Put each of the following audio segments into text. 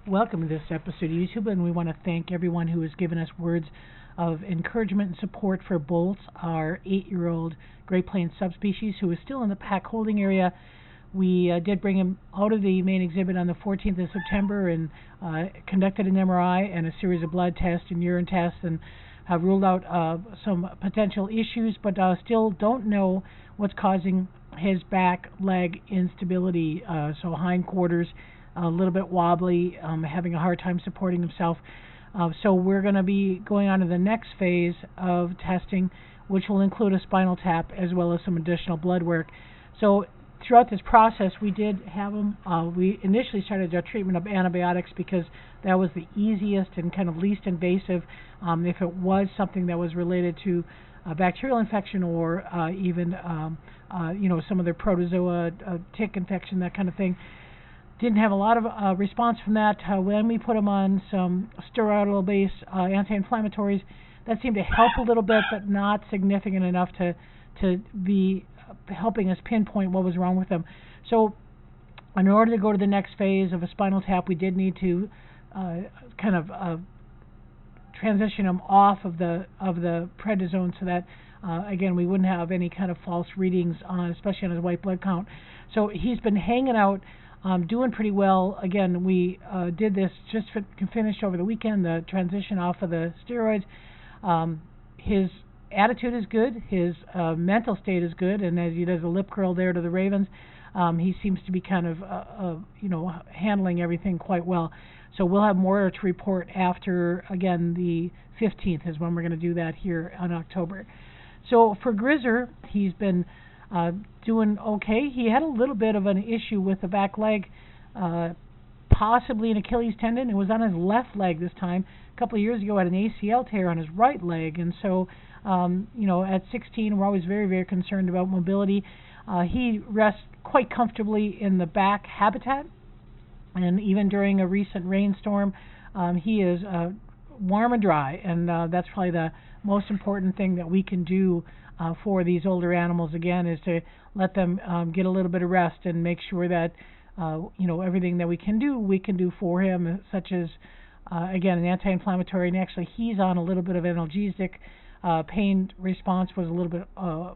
Welcome to this episode of YouTube, and we want to thank everyone who has given us words of encouragement and support for Bolts, our 8-year-old Great Plains subspecies who is still in the pack holding area. We did bring him out of the main exhibit on the 14th of September and conducted an MRI and a series of blood tests and urine tests, and have ruled out some potential issues, but still don't know what's causing his back leg instability, so hindquarters a little bit wobbly, having a hard time supporting himself. So we're going to be going on to the next phase of testing, which will include a spinal tap as well as some additional blood work. So throughout this process, we did have him, we initially started our treatment of antibiotics because that was the easiest and kind of least invasive if it was something that was related to a bacterial infection or even some other protozoa, tick infection, that kind of thing. Didn't have a lot of response from that. When we put him on some steroidal-based anti-inflammatories, that seemed to help a little bit, but not significant enough to be helping us pinpoint what was wrong with him. So in order to go to the next phase of a spinal tap, we did need to transition him off of the prednisone so that, again, we wouldn't have any kind of false readings, especially on his white blood count. So he's been hanging out, doing pretty well. Again, we did this just finished over the weekend, the transition off of the steroids. His attitude is good. His mental state is good, and as he does a lip curl there to the Ravens, he seems to be kind of, handling everything quite well. So we'll have more to report after, again, the 15th is when we're going to do that here in October. So for Grizzer, he's been doing okay. He had a little bit of an issue with the back leg, possibly an Achilles tendon. It was on his left leg this time. A couple of years ago, had an ACL tear on his right leg, and so at 16, we're always very, very concerned about mobility. He rests quite comfortably in the back habitat, and even during a recent rainstorm, he is warm and dry, and that's probably the most important thing that we can do for these older animals, again, is to let them get a little bit of rest and make sure that everything that we can do for him, such as again, an anti-inflammatory. And actually, he's on a little bit of analgesic. Pain response was a little bit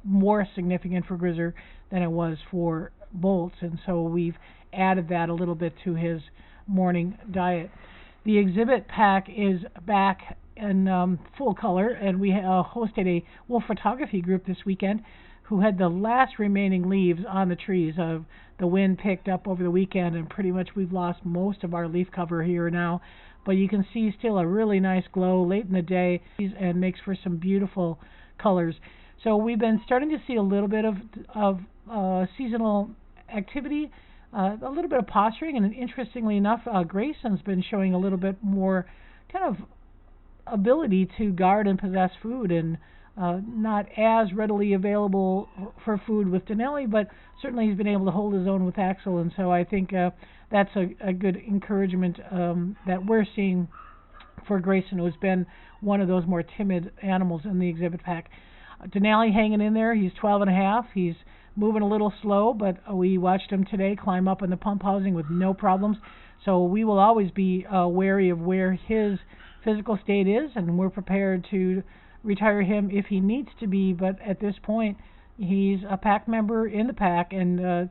more significant for Grizzer than it was for Bolts, and so we've added that a little bit to his morning diet. The exhibit pack is back in full color, and we hosted a wolf photography group this weekend who had the last remaining leaves on the trees. The wind picked up over the weekend, and pretty much we've lost most of our leaf cover here now, but you can see still a really nice glow late in the day and makes for some beautiful colors. So we've been starting to see a little bit of seasonal activity, a little bit of posturing, and interestingly enough, Grayson's been showing a little bit more kind of ability to guard and possess food, and not as readily available for food with Denali, but certainly he's been able to hold his own with Axel, and so I think that's a good encouragement that we're seeing for Grayson, who's been one of those more timid animals in the exhibit pack. Denali hanging in there. He's 12 and a half. He's moving a little slow, but we watched him today climb up in the pump housing with no problems. So we will always be wary of where his physical state is, and we're prepared to retire him if he needs to be. But at this point, he's a pack member in the pack, and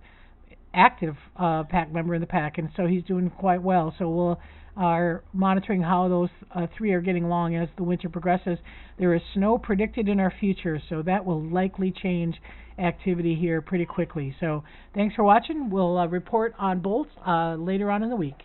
active pack member in the pack, and so he's doing quite well. So we'll are monitoring how those three are getting along as the winter progresses. There is snow predicted in our future, so that will likely change activity here pretty quickly. So thanks for watching. We'll report on Bolts later on in the week.